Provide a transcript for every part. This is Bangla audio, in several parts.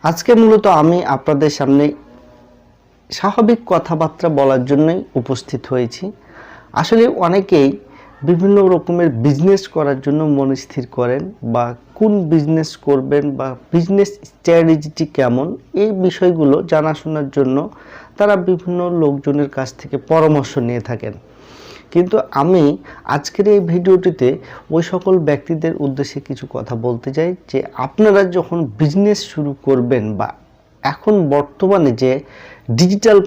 আজকে মূলত আমি আপনাদের সামনে স্বাভাবিক কথাবার্তা বলার জন্যই উপস্থিত হয়েছি। আসলে অনেকেই বিভিন্ন রকমের বিজনেস করার জন্য মন স্থির করেন, বা কোন বিজনেস করবেন বা বিজনেস স্ট্র্যাটেজিটি কেমন, এই বিষয়গুলো জানাশোনার জন্য তারা বিভিন্ন লোকজনের কাছ থেকে পরামর্শ নিয়ে থাকেন। কিন্তু আমি আজকের এই ভিডিওটিতে ওই সকল ব্যক্তিদের উদ্দেশ্যে কিছু কথা বলতে চাই যে আপনারা যখন বিজনেস শুরু করবেন, বা এখন বর্তমানে যে ডিজিটাল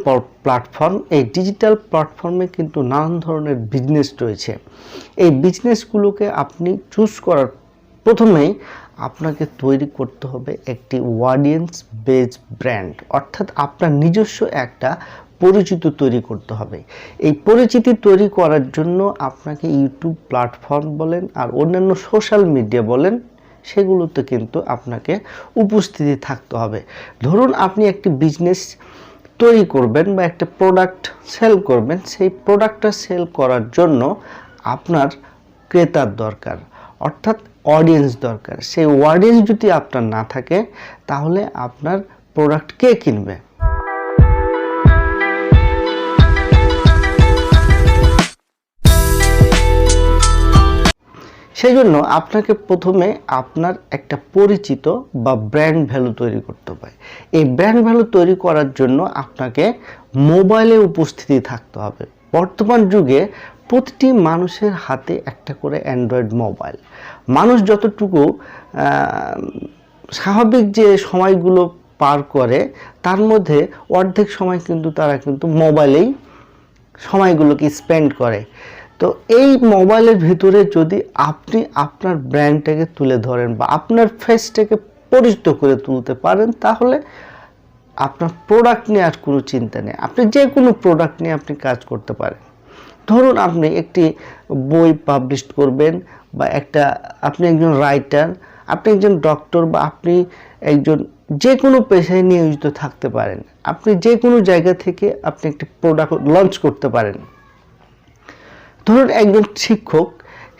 প্ল্যাটফর্ম, এই ডিজিটাল প্ল্যাটফর্মে কিন্তু নানান ধরনের বিজনেস রয়েছে। এই বিজনেসগুলোকে আপনি চুজ করার প্রথমেই আপনাকে তৈরি করতে হবে একটি অডিয়েন্স বেস ব্র্যান্ড, অর্থাৎ আপনার নিজস্ব একটা পরিচিতি তৈরি করতে হবে। এই পরিচিতি তৈরি করার জন্য আপনাকে ইউটিউব প্ল্যাটফর্ম বলেন আর অন্যান্য সোশ্যাল মিডিয়া বলেন, সেগুলোতে কিন্তু আপনাকে উপস্থিতি থাকতে হবে। ধরুন আপনি একটি বিজনেস তৈরি করবেন বা একটা প্রোডাক্ট সেল করবেন, সেই প্রোডাক্টটা সেল করার জন্য আপনার ক্রেতার দরকার, অর্থাৎ অডিয়েন্স দরকার। সেই অডিয়েন্স যদি আপনার না থাকে তাহলে আপনার প্রোডাক্ট কে কিনবে? সেই জন্য আপনাকে প্রথমে আপনার একটা পরিচিত বা ব্র্যান্ড ভ্যালু তৈরি করতে হবে। এই ব্র্যান্ড ভ্যালু তৈরি করার জন্য আপনাকে মোবাইলে উপস্থিতি থাকতে হবে। বর্তমান যুগে প্রতিটি মানুষের হাতে একটা করে অ্যান্ড্রয়েড মোবাইল। মানুষ যতটুকু স্বাভাবিক যে সময়গুলো পার করে তার মধ্যে অর্ধেক সময় কিন্তু তারা মোবাইলেই সময়গুলোকে স্পেন্ড করে। তো এই মোবাইলের ভিতরে যদি আপনি আপনার ব্র্যান্ডটাকে তুলে ধরেন বা আপনার ফেসটাকে পরিচিত করে তুলতে পারেন, তাহলে আপনার প্রোডাক্ট নিয়ে আর কোনো চিন্তা নেই। আপনি যে কোনো প্রোডাক্ট নিয়ে আপনি কাজ করতে পারেন। ধরুন আপনি একটি বই পাবলিশ করবেন, বা আপনি একজন রাইটার, আপনি একজন ডক্টর, বা আপনি একজন যে কোনো পেশায় নিয়োজিত থাকতে পারেন। আপনি যে কোনো জায়গা থেকে আপনি একটি প্রোডাক্ট লঞ্চ করতে পারেন। ধরুন একজন শিক্ষক,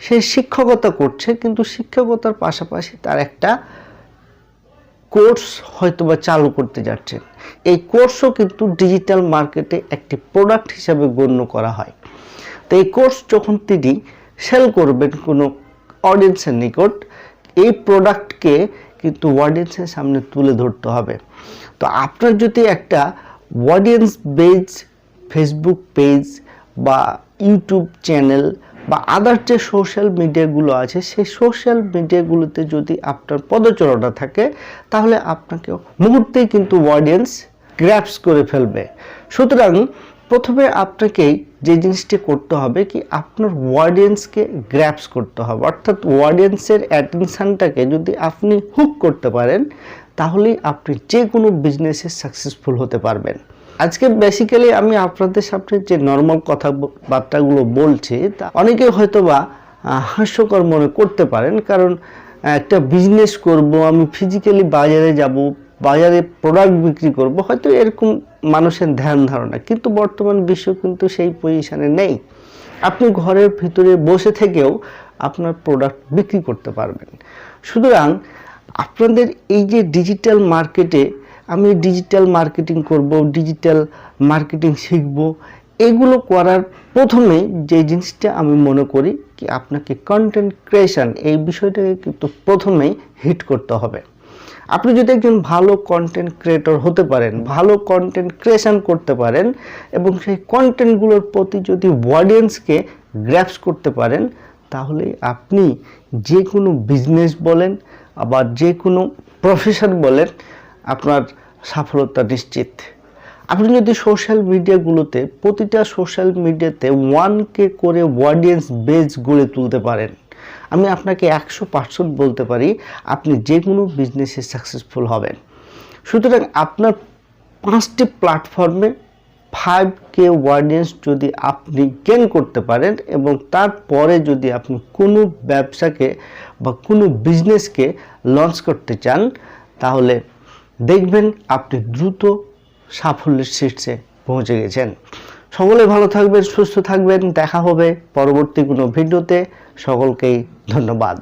সে শিক্ষকতা করছে, কিন্তু শিক্ষকতার পাশাপাশি তার একটা কোর্স হয়তোবা চালু করতে যাচ্ছেন। এই কোর্সও কিন্তু ডিজিটাল মার্কেটে একটি প্রোডাক্ট হিসাবে গণ্য করা হয়। তো এই কোর্স যখন তিনি সেল করবেন কোনো অডিয়েন্সের নিকট, এই প্রোডাক্টকে কিন্তু অডিয়েন্সের সামনে তুলে ধরতে হবে। তো আপনার যদি একটা অডিয়েন্স বেজ ফেসবুক পেজ বা ইউটিউব চ্যানেল বা আদার যে সোশ্যাল মিডিয়াগুলো আছে, সেই সোশ্যাল মিডিয়াগুলোতে যদি আপনার পদচারণা থাকে, তাহলে আপনাকে মুহূর্তেই কিন্তু অডিয়েন্স গ্র্যাবস করে ফেলবে। সুতরাং প্রথমে আপনাকেই যে জিনিসটি করতে হবে কি, আপনার অডিয়েন্সকে গ্র্যাবস করতে হবে, অর্থাৎ অডিয়েন্সের অ্যাটেনশনটাকে যদি আপনি হুক করতে পারেন, তাহলেই আপনি যে কোনো বিজনেসে সাকসেসফুল হতে পারবেন। আজকে বেসিক্যালি আমি আপনাদের সামনে যে নর্মাল কথাবার্তাগুলো বলছি, তা অনেকে হয়তোবা হাস্যকর মনে করতে পারেন, কারণ একটা বিজনেস করব, আমি ফিজিক্যালি বাজারে যাব, বাজারে প্রোডাক্ট বিক্রি করব, হয়তো এরকম মানুষের ধ্যান ধারণা। কিন্তু বর্তমান বিশ্ব কিন্তু সেই পজিশনে নেই। আপনি ঘরের ভিতরে বসে থেকেও আপনার প্রোডাক্ট বিক্রি করতে পারবেন। সুতরাং আপনাদের এই যে ডিজিটাল মার্কেটে আমি ডিজিটাল মার্কেটিং করব, ডিজিটাল মার্কেটিং শিখব, এগুলো করার প্রথমে যে জিনিসটা আমি মনে করি কি, আপনাকে কন্টেন্ট ক্রিয়েশন এই বিষয়টাকে কিন্তু প্রথমেই হিট করতে হবে। আপনি যদি একজন ভালো কন্টেন্ট ক্রিয়েটর হতে পারেন, ভালো কন্টেন্ট ক্রিয়েশন করতে পারেন, এবং সেই কন্টেন্টগুলোর প্রতি যদি অডিয়েন্সকে গ্র্যাবস করতে পারেন, তাহলে আপনি যে কোনো বিজনেস বলেন আবার যে কোনো প্রফেশন বলেন, আপনার সফলতা নিশ্চিত। আপনি যদি সোশ্যাল মিডিয়াগুলোতে প্রতিটা সোশ্যাল মিডিয়াতে 1K করে অডিয়েন্স বেজ গড়ে তুলতে পারেন, আমি আপনাকে 100% বলতে পারি আপনি যে কোনো বিজনেসে সাকসেসফুল হবেন। সুতরাং আপনার 5টি প্ল্যাটফর্মে 5K অডিয়েন্স যদি আপনি গেইন করতে পারেন, এবং তারপরে যদি আপনি কোনো ব্যবসাকে বা কোনো বিজনেসকে লঞ্চ করতে চান, তাহলে দেখবেন আপনি দ্রুত সাফল্যের শীর্ষে পৌঁছে গেছেন। সকলে ভালো থাকবেন, সুস্থ থাকবেন। দেখা হবে পরবর্তী কোনো ভিডিওতে। সকলকেই ধন্যবাদ।